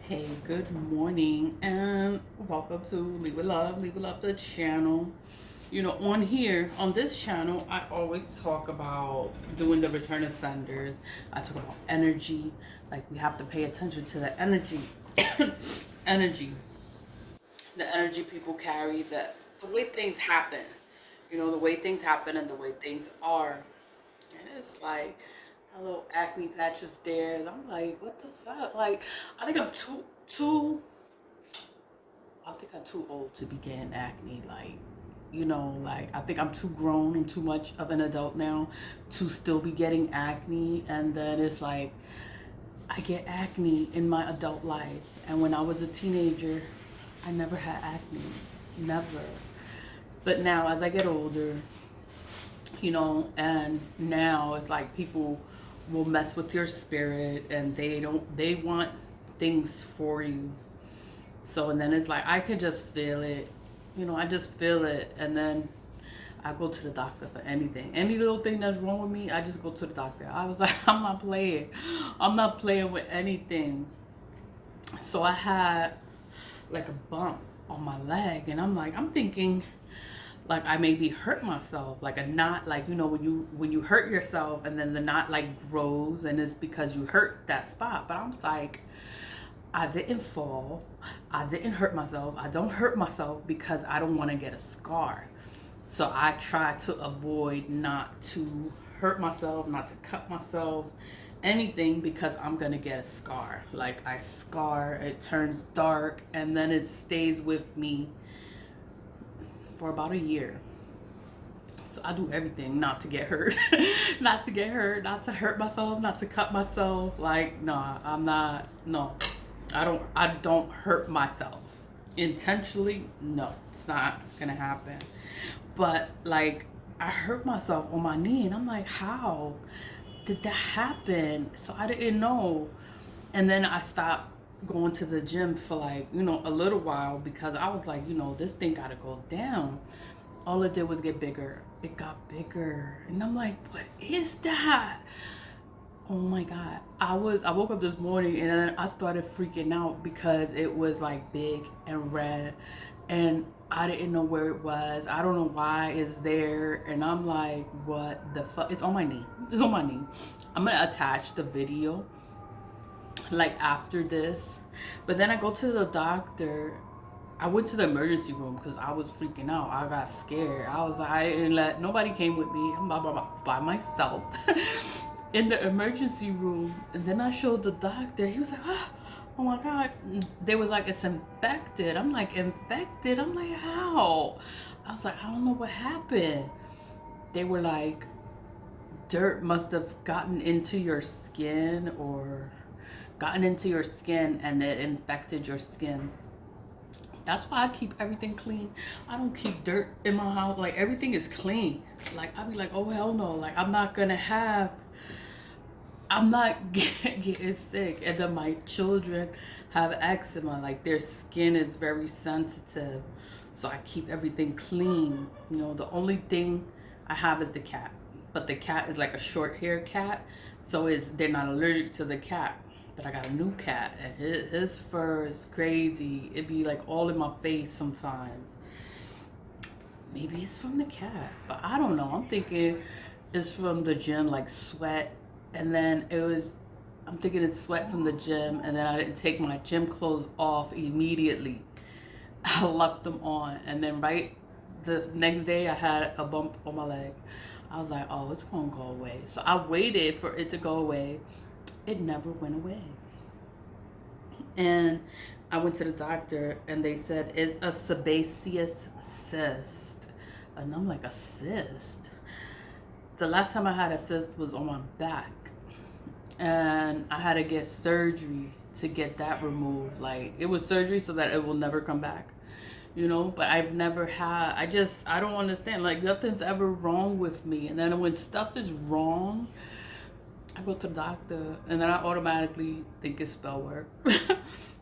Hey, good morning, and welcome to Leave It Love, the channel. On here, on this channel, I always talk about doing the return of senders. I talk about energy, like we have to pay attention to the energy, energy, the energy people carry, the way things happen, the way things happen and the way things are. And it's like a little acne patches there. And I'm like, what the fuck? Like, I think I'm too I think I'm too old to be getting acne. Like I think I'm too grown and too much of an adult now to still be getting acne. And then it's like I get acne in my adult life. And when I was a teenager, I never had acne. Never. But now as I get older, and now it's like people will mess with your spirit and they want things for you. So, and then it's like, I could just feel it. I just feel it. And then I go to the doctor for anything. Any little thing that's wrong with me, I just go to the doctor. I was like, I'm not playing. I'm not playing with anything. So I had like a bump on my leg. And I'm thinking, like I maybe hurt myself, like a knot, like when you hurt yourself and then the knot like grows and it's because you hurt that spot. But I'm like, I didn't fall. I didn't hurt myself. I don't hurt myself because I don't want to get a scar. So I try to avoid not to hurt myself, not to cut myself, anything because I'm going to get a scar. Like I scar, it turns dark, and then it stays with me for about a year. So I do everything not to get hurt, not to get hurt, not to hurt myself, not to cut myself. Like, no, I'm not, no. I don't hurt myself intentionally. No, it's not gonna happen. But like I hurt myself on my knee and I'm like, how did that happen? So I didn't know. And then I stopped going to the gym for like, a little while because I was like, this thing gotta go down. All it did was get bigger. It got bigger. And I'm like, what is that? Oh my God. I woke up this morning and then I started freaking out because it was like big and red and I didn't know where it was. I don't know why it's there. And I'm like, what the fuck? It's on my knee. It's on my knee. I'm gonna attach the video like after this. But then I go to the doctor. I went to the emergency room because I was freaking out. I got scared. I was like, I didn't let nobody came with me. I'm by myself in the emergency room. And then I showed the doctor. He was like, oh my God. They was like, it's infected. I'm like, infected? I'm like, how? I was like, I don't know what happened. They were like, dirt must have gotten into your skin and it infected your skin. That's why I keep everything clean. I don't keep dirt in my house. Like everything is clean. Like I'll be like, oh hell no. Like I'm not getting sick. And then my children have eczema. Like their skin is very sensitive. So I keep everything clean. The only thing I have is the cat. But the cat is like a short hair cat. So they're not allergic to the cat. But I got a new cat and his fur is crazy. It be like all in my face sometimes. Maybe it's from the cat, but I don't know. I'm thinking it's from the gym, like sweat. And then I'm thinking it's sweat from the gym. And then I didn't take my gym clothes off immediately. I left them on. And then right the next day I had a bump on my leg. I was like, oh, it's gonna go away. So I waited for it to go away. It never went away. And I went to the doctor and they said it's a sebaceous cyst. And I'm like, a cyst? The last time I had a cyst was on my back. And I had to get surgery to get that removed. Like it was surgery so that it will never come back. But I've never had, I don't understand. Like nothing's ever wrong with me. And then when stuff is wrong, I go to the doctor and then I automatically think it's Spellwork.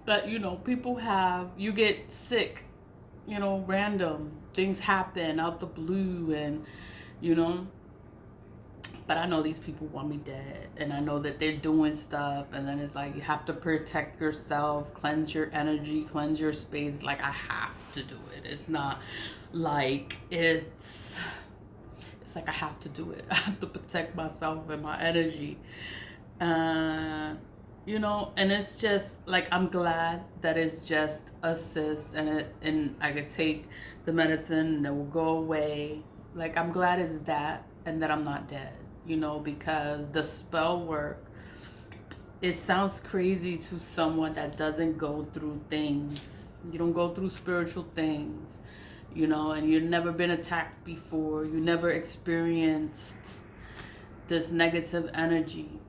But you get sick, random things happen out the blue and But I know these people want me dead, and I know that they're doing stuff, and then it's like you have to protect yourself, cleanse your energy, cleanse your space. Like I have to do it. It's not like it's like I have to do it. I have to protect myself and my energy. You know, and it's just like I'm glad that it's just a cyst, and I could take the medicine and it will go away. Like I'm glad it's that, and that I'm not dead, you know, because the spell work, it sounds crazy to someone that doesn't go through things. You don't go through spiritual things, you know, and you've never been attacked before. You never experienced this negative energy.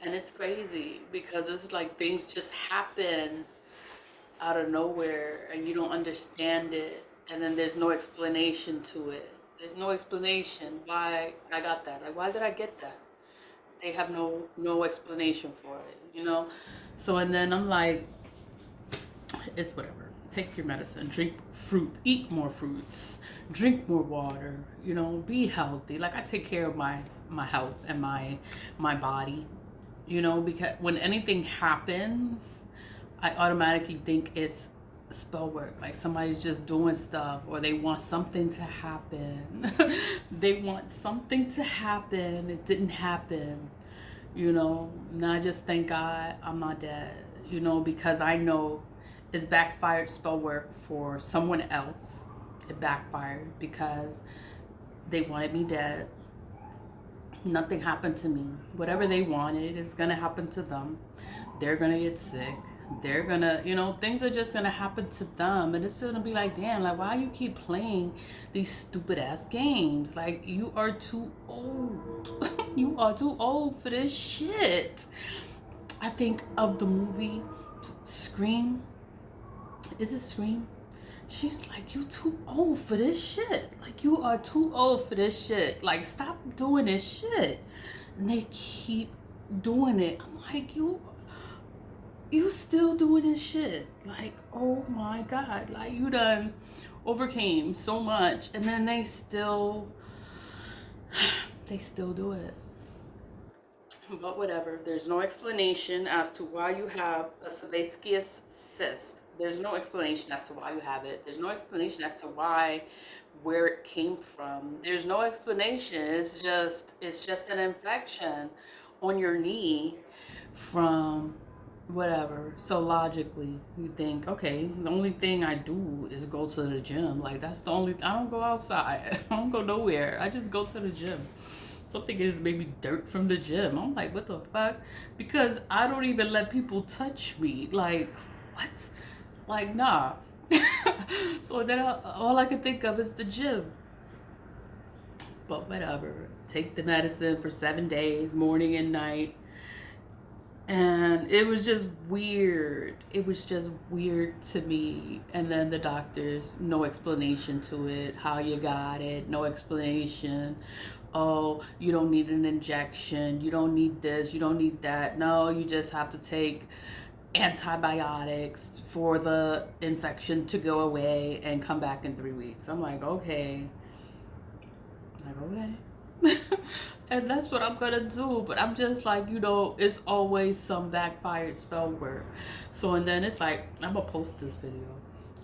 And it's crazy because it's like things just happen out of nowhere and you don't understand it. And then there's no explanation to it. There's no explanation why I got that. Like, why did I get that? They have no explanation for it, you know? So, and then I'm like, it's whatever. Take your medicine, drink fruit, eat more fruits, drink more water, you know, be healthy. Like I take care of my health and my body, you know, because when anything happens, I automatically think it's spell work. Like somebody's just doing stuff, or they want something to happen. They want something to happen. It didn't happen, you know. And I just thank God I'm not dead, you know, because I know it's backfired spell work for someone else. It backfired because they wanted me dead. Nothing happened to me. Whatever they wanted is gonna happen to them. They're gonna get sick. They're gonna, you know, things are just gonna happen to them, and it's gonna be like, damn, like why you keep playing these stupid ass games? Like you are too old. You are too old for this shit. I think of the movie Scream. Is it Scream? She's like, you too old for this shit. Like you are too old for this shit. Like stop doing this shit. And they keep doing it. I'm like, you still doing this shit. Like, oh my God. Like you done overcame so much, and then they still do it. But whatever, there's no explanation as to why you have a sebaceous cyst. There's no explanation as to why you have it. There's no explanation as to where it came from. There's no explanation. It's just an infection on your knee from whatever. So logically, you think, okay, the only thing I do is go to the gym. Like that's the only, I don't go outside. I don't go nowhere. I just go to the gym. Something is maybe dirt from the gym. I'm like, what the fuck? Because I don't even let people touch me. Like, what? Like, nah. So then all I can think of is the gym. But whatever. Take the medicine for 7 days, morning and night. And it was just weird. It was just weird to me. And then the doctors, no explanation to it. How you got it, no explanation. Oh, you don't need an injection. You don't need this. You don't need that. No, you just have to take antibiotics for the infection to go away and come back in 3 weeks. I'm like, okay. And that's what I'm gonna do. But I'm just like, you know, it's always some backfired spell work. So, and then it's like, I'm gonna post this video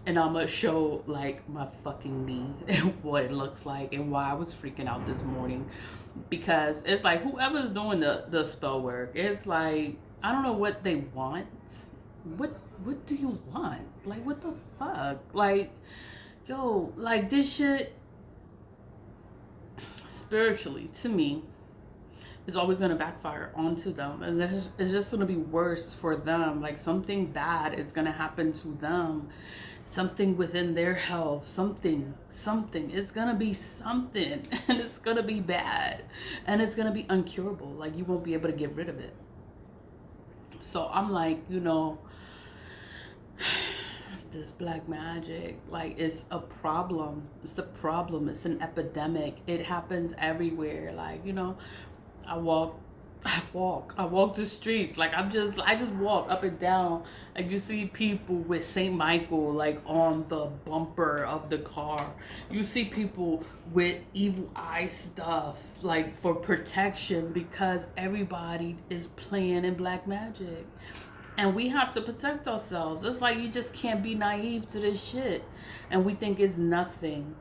and I'm gonna show like my fucking knee and what it looks like and why I was freaking out this morning. Because it's like, whoever's doing the spell work, it's like, I don't know what they want. What do you want? Like, what the fuck? Like, yo, like this shit spiritually to me is always going to backfire onto them, and it's just going to be worse for them. Like something bad is going to happen to them, something within their health, something it's going to be something, and it's going to be bad, and it's going to be uncurable. Like you won't be able to get rid of it. So I'm like, you know, this black magic, like, it's a problem. It's a problem. It's an epidemic. It happens everywhere. Like, you know, I walk I walk the streets. Like I just walk up and down. Like you see people with Saint Michael like on the bumper of the car. You see people with evil eye stuff like for protection because everybody is playing in black magic. And we have to protect ourselves. It's like you just can't be naive to this shit. And we think it's nothing.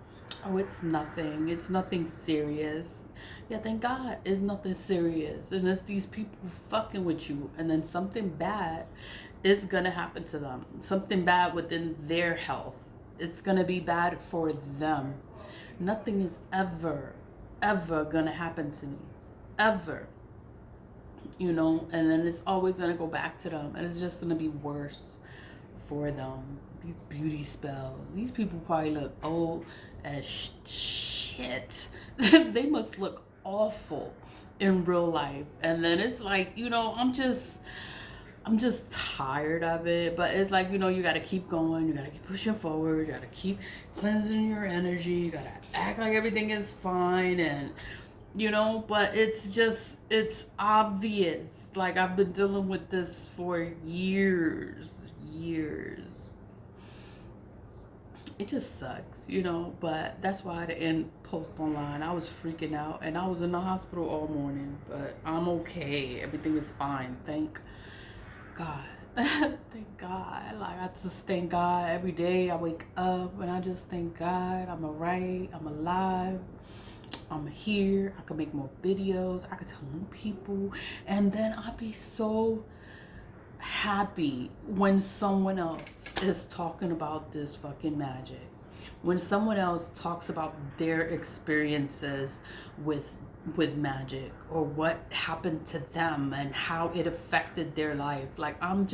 Oh, it's nothing. It's nothing serious. Yeah, thank God it's nothing serious. And it's these people fucking with you. And then something bad is going to happen to them. Something bad within their health. It's going to be bad for them. Nothing is ever going to happen to me. Ever. You know, and then it's always going to go back to them. And it's just going to be worse for them. These beauty spells. These people probably look old as shit. They must look awful in real life. And then it's like, you know, I'm just tired of it. But it's like, you know, you got to keep going. You got to keep pushing forward. You got to keep cleansing your energy. You got to act like everything is fine. And you know, but it's obvious. Like I've been dealing with this for years. It just sucks, you know, but that's why I didn't post online. I was freaking out and I was in the hospital all morning, but I'm okay. Everything is fine. Thank God. Thank God. Like I just thank God every day. I wake up and I just thank God. I'm alright. I'm alive. I'm here. I can make more videos. I can tell more people. And then I'll be so happy when someone else is talking about this fucking magic. When someone else talks about their experiences with magic or what happened to them and how it affected their life. Like I'm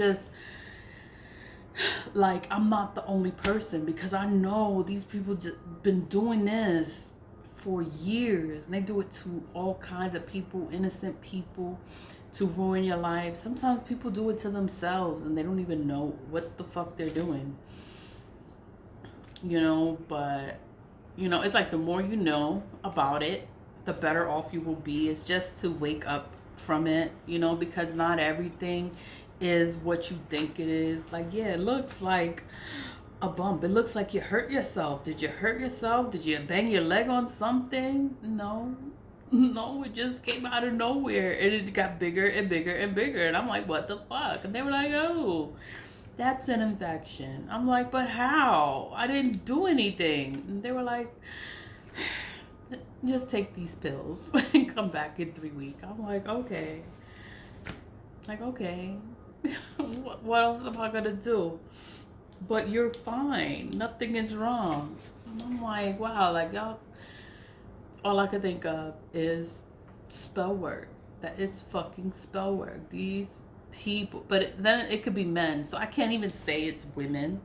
not the only person because I know these people just been doing this for years and they do it to all kinds of people, innocent people, to ruin your life. Sometimes people do it to themselves and they don't even know what the fuck they're doing, you know. But you know, it's like the more you know about it, the better off you will be. It's just to wake up from it, you know, because not everything is what you think it is. Like, yeah, it looks like a bump. It looks like you hurt yourself. Did you hurt yourself? Did you bang your leg on something? No, it just came out of nowhere and it got bigger and bigger and bigger. And I'm like, what the fuck? And they were like, oh, that's an infection. I'm like, but how? I didn't do anything. And they were like, just take these pills and come back in 3 weeks. I'm like, okay. Like, okay. What else am I gonna do? But you're fine. Nothing is wrong. And I'm like, wow, like y'all, all I could think of is spell work. That it's fucking spell work. These people, but then it could be men. So I can't even say it's women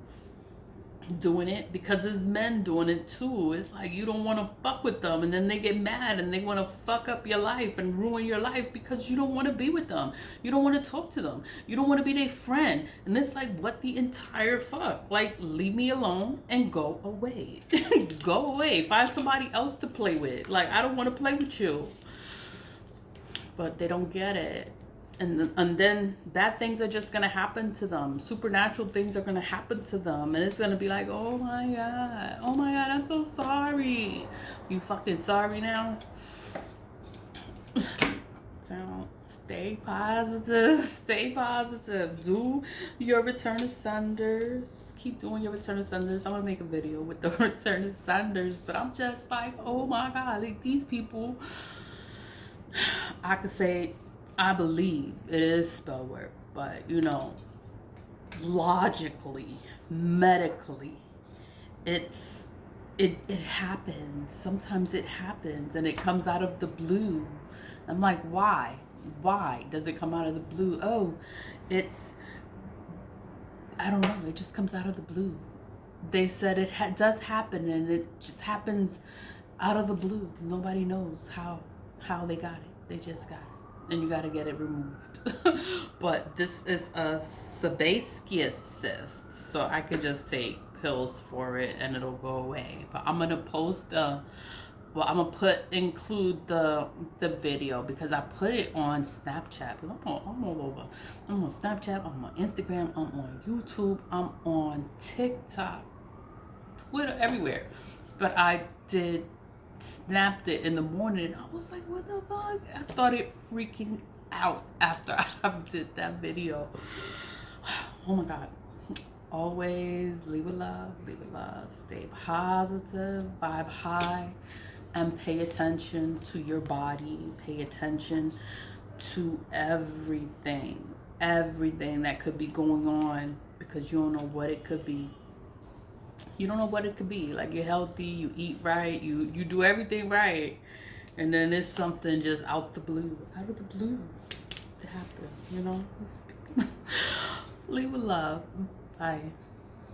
doing it because it's men doing it too. It's like you don't want to fuck with them and then they get mad and they want to fuck up your life and ruin your life because you don't want to be with them. You don't want to talk to them. You don't want to be their friend. And it's like, what the entire fuck? Like, leave me alone and go away. Go away. Find somebody else to play with. Like, I don't want to play with you. But they don't get it. And then bad things are just gonna happen to them. Supernatural things are gonna happen to them, and it's gonna be like, oh my god, I'm so sorry. You fucking sorry now? Don't stay positive. Stay positive. Do your return to senders. Keep doing your return to senders. I'm gonna make a video with the return to senders, but I'm just like, oh my god, like these people. I could say I believe it is spell work, but you know, logically, medically, it happens. Sometimes it happens and it comes out of the blue. I'm like, why? Why does it come out of the blue? Oh, I don't know. It just comes out of the blue. They said it does happen and it just happens out of the blue. Nobody knows how they got it. They just got it. And you got to get it removed. But this is a sebaceous cyst, so I could just take pills for it and it'll go away. But I'm gonna post a well, I'm gonna include the video because I put it on Snapchat. Because I'm all over. I'm on Snapchat. I'm on Instagram. I'm on YouTube. I'm on TikTok, Twitter, everywhere. But I did snapped it in the morning. And I was like, what the fuck? I started freaking out after I did that video. Oh my God. Always leave with love, leave with love. Stay positive, vibe high, and pay attention to your body. Pay attention to everything that could be going on, because you don't know what it could be. You don't know what it could be. Like, you're healthy, you eat right, you do everything right, and then it's something just out of the blue to happen, you know. Leave with love. Bye.